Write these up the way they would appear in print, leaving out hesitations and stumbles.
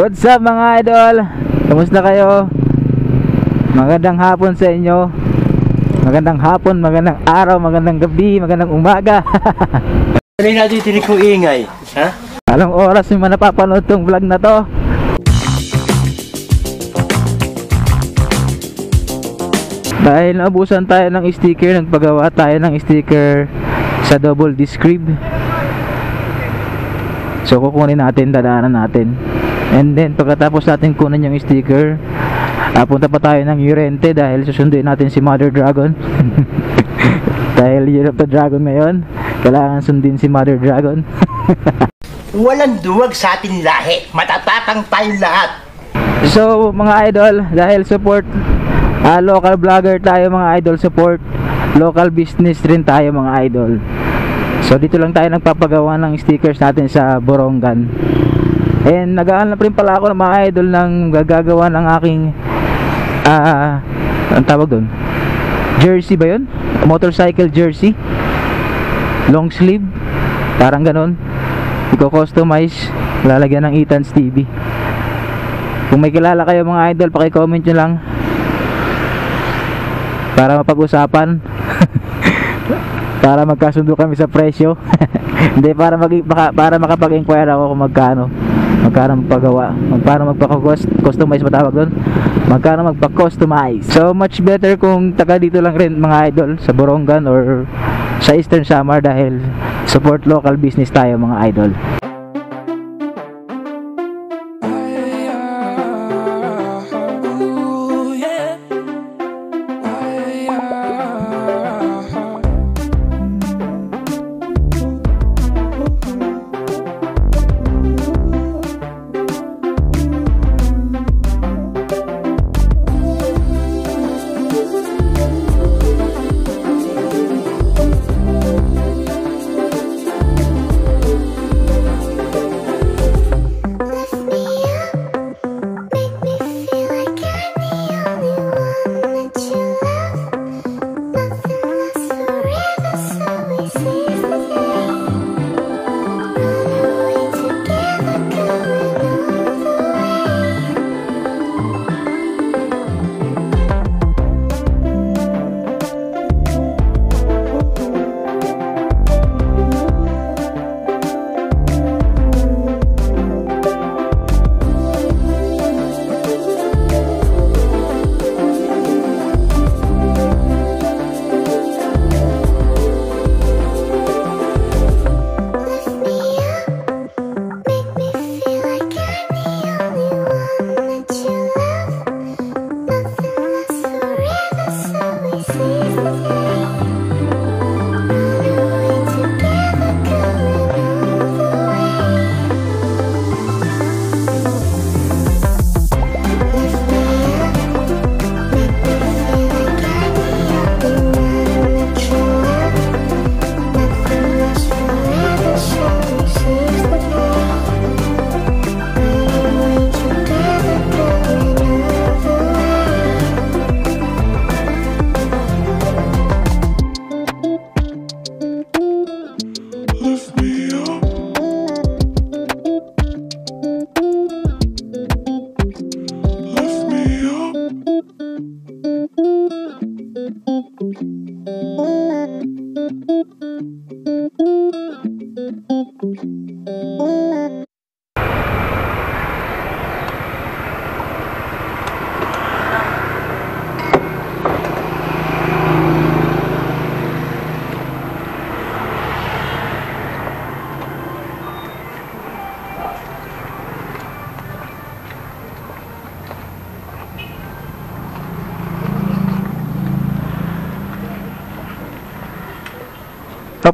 What's up mga idol? Kumusta kayo? Magandang hapon sa inyo. Magandang hapon, magandang araw, magandang gabi, magandang umaga. Ano yung natitinig kong ingay? Ha? Anong oras yung napapanood tong vlog na to? Dahil naubusan tayo ng sticker, nagpagawa tayo ng sticker sa double disc rib. So kukunin natin, dadaanan natin. And then pagkatapos natin kunin yung sticker, punta pa tayo ng Llorente dahil susunduin natin si Mother Dragon. Dahil Year of the Dragon ngayon, kailangan sundin si Mother Dragon. Walang duwag sa ating lahi. Matatatang tayong lahat. So mga idol, dahil support local vlogger tayo mga idol, support local business rin tayo mga idol. So dito lang tayo nagpapagawa ng stickers natin sa Borongan. And nag-aanap rin pala ako ng mga idol ng gagawa ng aking ang tawag doon, jersey ba yun? Motorcycle jersey, long sleeve, parang ganon. Iko-customize, lalagyan ng Ethan's TV. Kung may kilala kayo mga idol, paki-comment nyo lang para mapag-usapan. Para magkasundo kami sa presyo. Hindi, para makapag-inquire ako kung magkano magpagawa, paano magpa-customize, matawag doon, magkano magpa-customize. So much better kung taga dito lang rin mga idol, sa Borongan or sa Eastern Samar, dahil support local business tayo mga idol.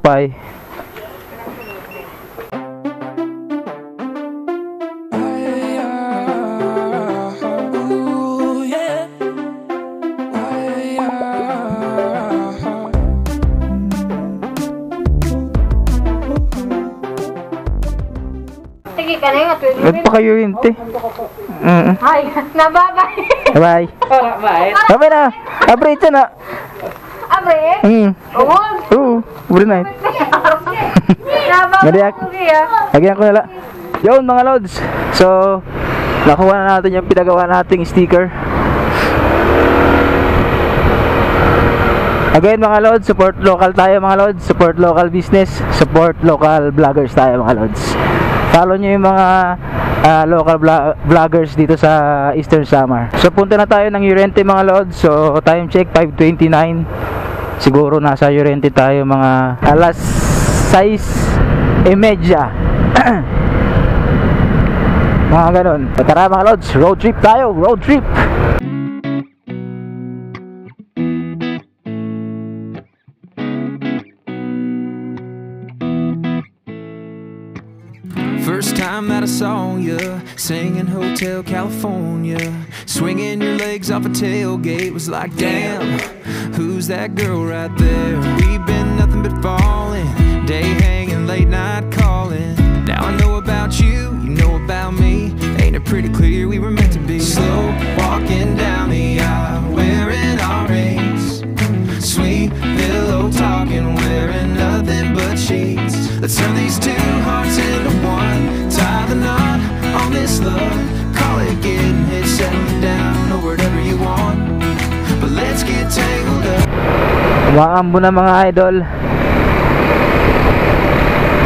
Bye. Sige ka na yung atulog. Ba't pa kayo yun, te? Ay, nababay. Bye. Bye. Bye na. Abre ito na. Abre? Oo. Bure na. Nadiyak. Lagyan ko nila. Yun mga lods. So Nakuha na natin yung pinagawa nating sticker. Again mga lods, support local tayo mga lods. Support local business. Support local vloggers tayo mga lods. Follow nyo yung mga local vloggers dito sa Eastern Samar. So punta na tayo ng Llorente mga lods. So time check 5:29. Siguro nasa Llorente tayo mga alas 6:30. Mga ganon. Tara mga lods, road trip tayo, road trip. First time that I saw you, singing Hotel California, swinging your legs off a tailgate, was like, damn, who's that girl right there? We've been nothing but falling, day hanging, late night calling. Now I know about you, you know about me. Ain't it pretty clear we were meant to be? Slow walking down the aisle, wearing our rings, sweet pillow talking, wearing nothing but sheets. Let's turn these two hearts into one, tie the knot on this love, call it getting hit, settling down, or whatever you want, but let's get tangled up. Umaambo na mga idol.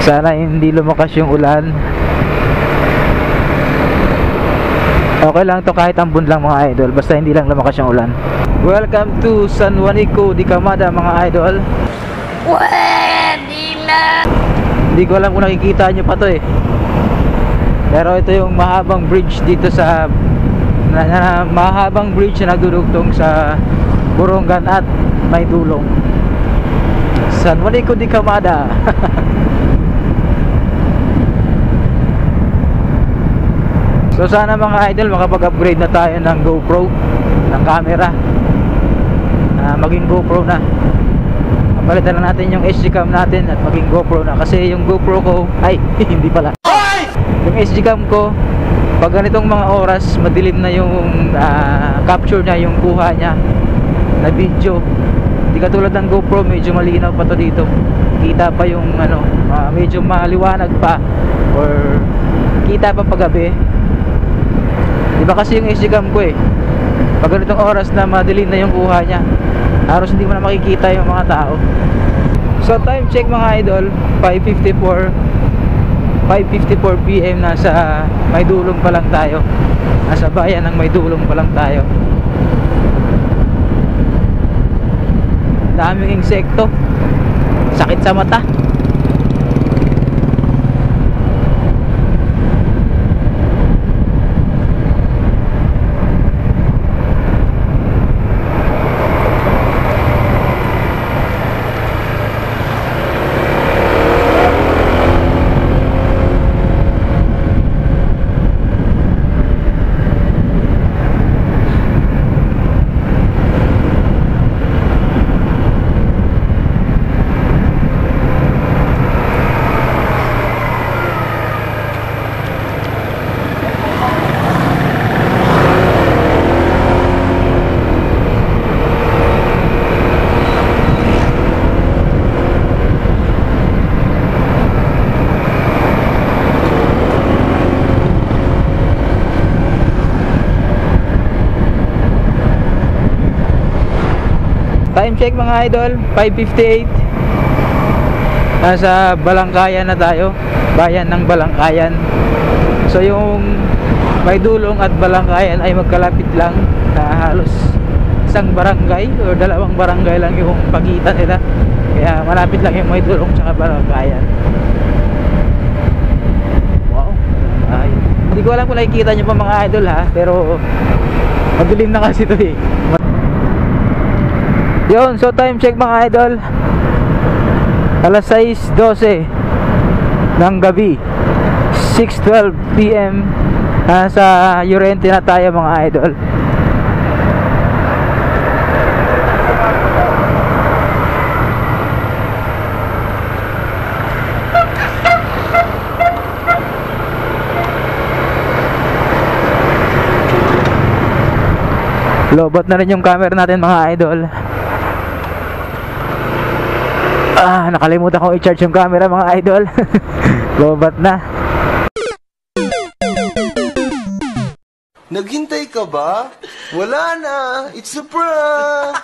Sana hindi lumakas yung ulan. Okay lang to kahit ambon lang mga idol, basta hindi lang lumakas yung ulan. Welcome to San Juanico de Camada mga idol. Hindi ko alam kung nakikita nyo pa to eh. Pero ito yung mahabang bridge dito sa mahabang bridge na nagdudugtong sa Borongan at Maydulong. San Juanico de Camada. So sana mga idol makapag-upgrade na tayo ng GoPro, ng camera, maging GoPro na. Palitan na natin yung SD cam natin at maging GoPro na. Kasi yung GoPro ko, ay hindi pala, yung SD cam ko pag ganitong mga oras madilim na yung capture niya, yung kuha niya na video. Hindi katulad ng GoPro, medyo malinaw pa to dito, kita pa yung medyo maliwanag pa, or kita pa paggabi. Diba kasi yung SD cam ko pag ganitong oras na madilim na yung kuha niya, halos hindi mo na makikita yung mga tao. So time check mga idol, 5:54 PM. Nasa Maydulong pa lang tayo, nasa bayan ng Maydulong pa lang tayo. Daming insekto, sakit sa mata. Time check mga idol, 5:58. Nasa Balangkayan na tayo, bayan ng Balangkayan. So yung Maydulong at Balangkayan ay magkalapit lang, halos isang barangay o dalawang barangay lang yung pagitan nila. Kaya malapit lang yung Maydulong tsaka Balangkayan. Wow, ay, hindi ko alam kung nakikita nyo pa mga idol ha, pero madilim na kasi ito eh. Yun, so time check mga idol, alas 6:12 ng gabi, 6:12 PM. Nasa Llorente na tayo mga idol. Lobot na rin yung camera natin mga idol. Nakalimutan ko i-charge yung camera mga idol. Lobot na. Naghintay ka ba? Wala na. It's a prank.